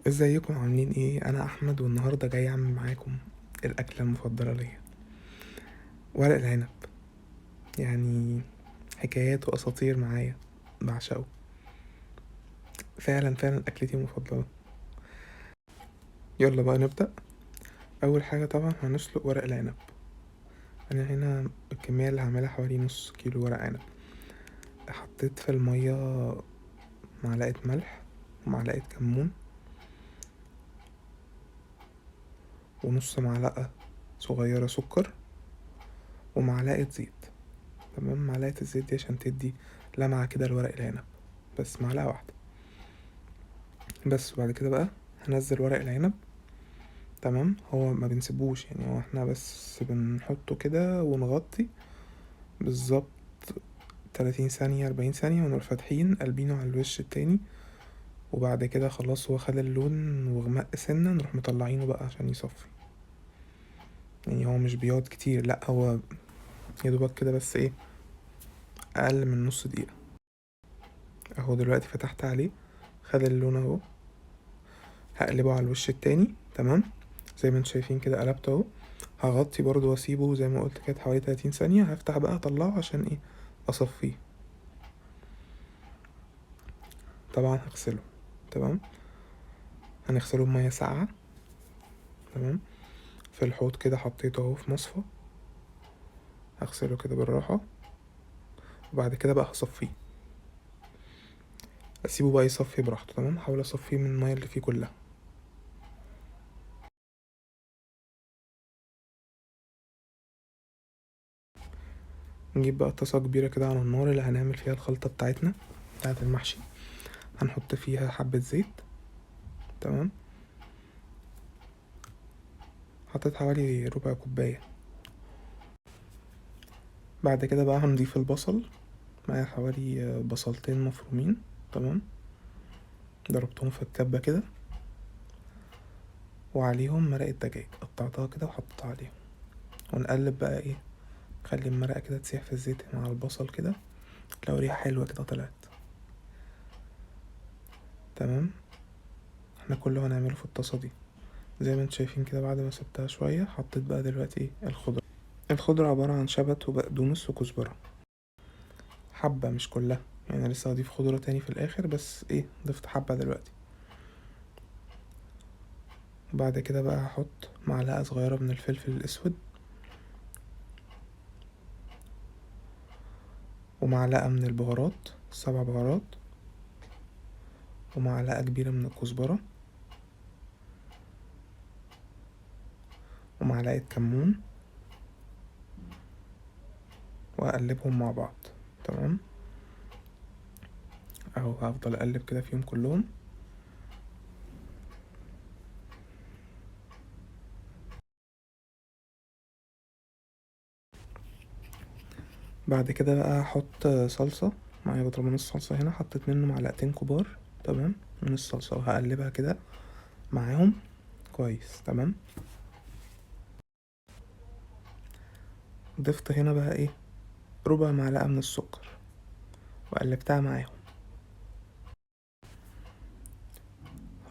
ازيكم عاملين ايه؟ انا احمد والنهارده جاي اعمل معاكم الاكله المفضله ليا، ورق العنب. يعني حكايات واساطير معايا، بعشقه. فعلا فعلا اكلتي المفضله. يلا بقى نبدا. اول حاجه طبعا هنسلق ورق العنب. انا هنا الكميه اللي هعملها حوالي نص كيلو ورق عنب. حطيت في الميه معلقه ملح ومعلقه كمون ونص معلقه صغيره سكر ومعلقه زيت. تمام، معلقه الزيت دي عشان تدي لمعه كده لورق العنب، بس معلقه واحده بس. وبعد كده بقى هنزل ورق العنب. تمام، هو ما بنسيبوش، يعني هو احنا بس بنحطه كده ونغطي بالظبط 30 ثانية 40 ثانية، ونروح فاتحين قلبينه على الوش التاني. وبعد كده خلاص هو خد اللون وغمق سنة، نروح مطلعينه بقى عشان يصفي. يعني هو مش بيقعد كتير، لأ، هو يدوبك كده بس ايه، أقل من نص دقيقة. اهو دلوقتي فتحت عليه، خد اللون اهو. هقلبه على الوش التاني. تمام، زي ما انتم شايفين كده قلبته اهو. هغطي برضو واسيبه زي ما قلت كده حوالي 30 ثانية. هفتح بقى اطلعه عشان ايه، اصفيه. طبعا هغسله. تمام، هنغسله بمية ساقعة. تمام، في الحوض كده حطيته اهو في مصفى. هغسله كده بالراحة، وبعد كده بقى هصفيه. اسيبه بقى يصفي براحته. تمام، هحاول اصفيه من المية اللي فيه كلها. نجيب بقى طاسة كبيرة كده على النار اللي هنعمل فيها الخلطة بتاعتنا بتاعة المحشي. هنحط فيها حبة زيت. تمام، حطيت حوالي ربع كوباية. بعد كده بقى هنضيف البصل. معايا حوالي بصلتين مفرومين. تمام، ضربتهم في الكبة كده، وعليهم مرقة دجاج قطعتها كده وحطيتها عليهم. ونقلب بقى ايه، نخلي المرقة كده تسيح في الزيت مع البصل كده، لو ريحة حلوة كده طلعت. تمام، احنا كله هنعمله في الطاسة دي. زي ما انتم شايفين كده، بعد ما سبتها شوية حطيت بقى دلوقتي ايه الخضرة. الخضرة عبارة عن شبت وبقدونس وكزبرة، حبة مش كلها. يعني أنا لسه هضيف خضرة تاني في الاخر، بس ايه، ضفت حبة دلوقتي. وبعد كده بقى هحط معلقة صغيرة من الفلفل الاسود، ومعلقة من البهارات 7 بهارات، ومعلقة كبيرة من الكزبرة، ومعلقة كمون، وأقلبهم مع بعض. تمام، أهو هفضل أقلب كده فيهم كلهم. بعد كده بقى هحط صلصة. معايا برطمان الصلصة هنا، حطيت منه معلقتين كبار. تمام، من الصلصة، وهقلبها كده معاهم كويس. تمام، ضفت هنا بقى ايه، ربع معلقة من السكر، وقلبتها معاهم.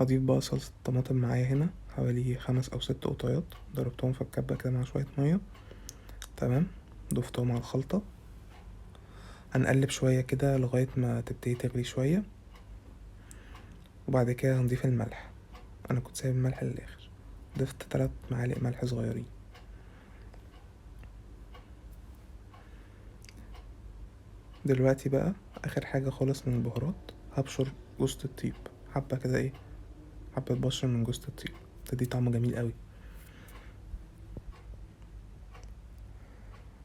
هضيف بقى صلصة طماطم معايا هنا حوالي 5 أو 6 قطيات، ضربتهم في الكبة كده مع شوية مية. تمام، ضفتهم على الخلطة. هنقلب شوية كده لغاية ما تبتدي تغلي شوية. وبعد كده هنضيف الملح. أنا كنت سايب الملح للآخر، ضفت 3 معالق ملح صغيرين. دلوقتي بقى آخر حاجة خالص من البهارات، هبشر جوزة الطيب. حبة كده ايه، حبة بشر من جوزة الطيب، تدي طعم جميل قوي.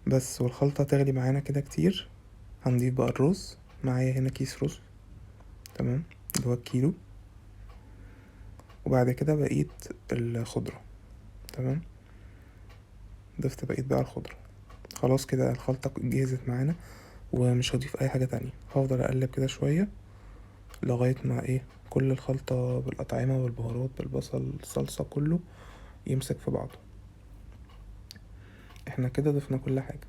بس والخلطة تغلي معانا كده كتير، هنضيف بقى الرز. معايا هنا كيس رز. تمام، اللي هو الكيلو. وبعد كده بقيت الخضرة. تمام، ضفت بقيت بقى الخضرة. خلاص كده الخلطة جهزت معانا، ومش هضيف اي حاجة تانية. هفضل اقلب كده شوية لغاية ما ايه، كل الخلطة بالأطعمة والبهارات بالبصل الصلصة كله يمسك في بعضه. احنا كده ضفنا كل حاجة.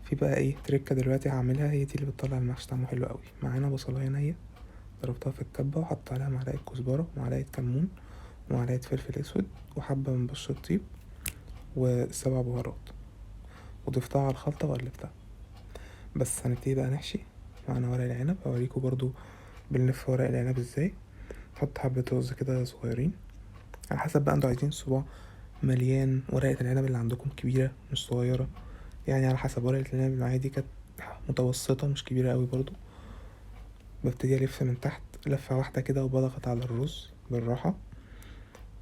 في بقى ايه تركة دلوقتي هعملها، هي دي اللي بتطلع المحشي طعمه حلو قوي. معانا بصلاية نية ضربتها في الكبة وحط عليها معلقة كزبرة ومعلقة كمون ومعلقة فلفل اسود وحبة من بشر الطيب و7 بهارات، وضفتها على الخلطة وقلبتها. بس هنبتدي بقى نحشي. معانا ورق العنب، هوريكم برضو بنلف ورق العنب ازاي. نحط حبة رز كده صغيرين على حسب بقى انتوا عايزين الصباع مليان، ورقة العنب اللي عندكم كبيرة مش صغيرة، يعني على حسب. ورقة العنب اللي معايا دي كانت متوسطة مش كبيرة قوي برضو. ببتدي ألف من تحت لفة واحدة كده وبضغط على الرز بالراحة،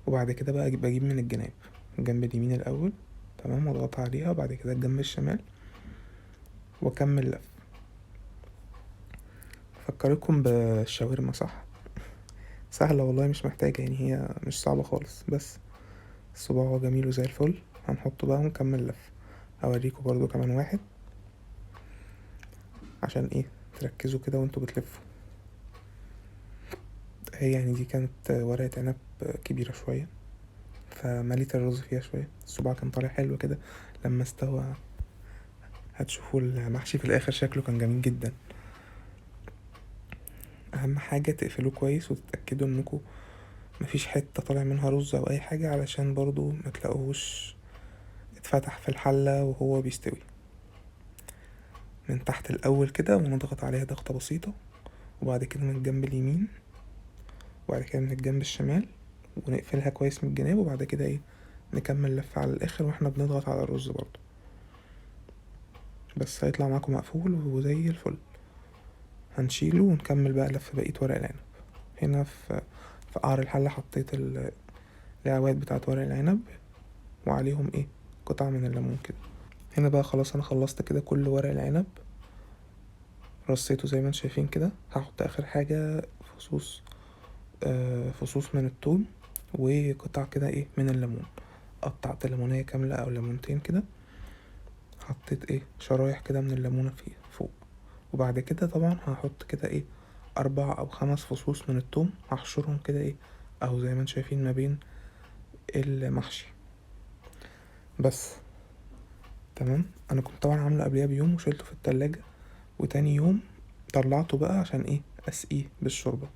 وبعد كده بقى بجيب من الجناب، الجنب اليمين الأول تمام، واضغط عليها، وبعد كده الجنب الشمال واكمل لف. فكركم بالشاورما صح؟ سهلة والله، مش محتاجة يعني، هي مش صعبة خالص. بس الصباع هو جميل وزي الفل، هنحطه بقى ونكمل لف. هوريكم برضو كمان واحد عشان ايه تركزوا كده وانتوا بتلفوا. هي يعني دي كانت ورقة عنب كبيرة شوية، فمليت الرز فيها شوية. الصباع كان طالع حلو كده لما استوى، هتشوفوا المحشي في الاخر شكله كان جميل جدا. اهم حاجة تقفلوه كويس وتتأكدوا انكم مفيش حتة طالع منها رز او اي حاجة، علشان برضو ما تلاقوهوش اتفتح في الحلة وهو بيستوي. من تحت الاول كده ونضغط عليها ضغطة بسيطة، وبعد كده من الجنب اليمين، وبعد كده من الجنب الشمال، ونقفلها كويس من الجناب، وبعد كده ايه نكمل لفة على الاخر واحنا بنضغط على الرز برضو. بس هيطلع معاكم مقفول وزي الفل. هنشيله ونكمل بقى لف بقية ورق العنب. هنا في قعر الحلة حطيت العواد بتاعت ورق العنب وعليهم ايه قطع من الليمون كده. هنا بقى خلاص انا خلصت كده كل ورق العنب، رصيته زي ما انتم شايفين كده. هحط اخر حاجة فصوص من الثوم وقطع كده ايه من الليمون. قطعت ليمونية كاملة او ليمونتين كده، حطيت ايه شرايح كده من الليمونة فيه فوق. وبعد كده طبعا هحط كده ايه 4 أو 5 فصوص من الثوم، هحشرهم كده ايه اهو زي ما انتم شايفين ما بين المحشي. بس تمام. انا كنت طبعا عامله قبلها بيوم وشيلته في التلاجة، وتاني يوم طلعته بقى عشان ايه اسقيه بالشوربه.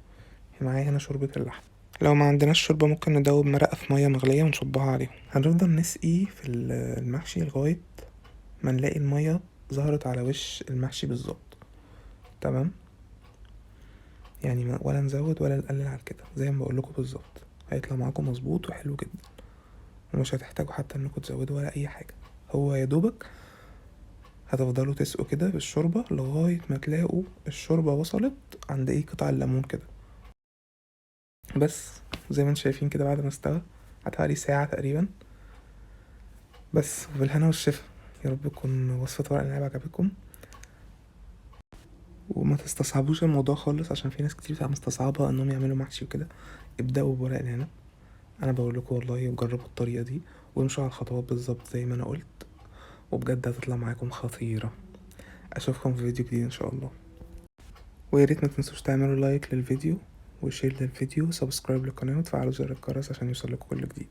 معايا هنا شوربه اللحم. لو ما عندناش شوربه ممكن ندوب مرقه في ميه مغليه ونصبها عليهم. هنفضل نسقيه في المحشي لغايه ما نلاقي الميه ظهرت على وش المحشي بالظبط. تمام، يعني ولا نزود ولا نقلل عن كده، زي ما بقولكوا بالظبط هيطلع معاكم مظبوط وحلو جدا، ومش هتحتاجوا حتى انكم تزودوا ولا اي حاجه. هو يا دوبك هتفضلوا تسقوا كده بالشوربة لغاية ما تلاقوا الشوربة وصلت عند ايه قطع الليمون كده. بس زي ما انتم شايفين كده بعد ما استوى حوالي ساعة تقريبا. بس وبالهنا والشفا. يا رب تكون وصفة ورق العنب عجبتكم، وما تستصعبوش الموضوع خالص، عشان في ناس كتير بتبقى مستصعبة انهم يعملوا محشي وكده. ابدأوا بورق العنب، انا بقول لكم والله جربوا الطريقة دي وامشوا على الخطوات بالظبط زي ما انا قلت، وبجد هتطلع معاكم خطيرة. اشوفكم في فيديو جديد ان شاء الله. ويا ريت ما تنسوش تعملوا لايك للفيديو وشير للفيديو وسبسكرايب للقناة وتفعلوا زر الجرس عشان يوصلكوا كل جديد.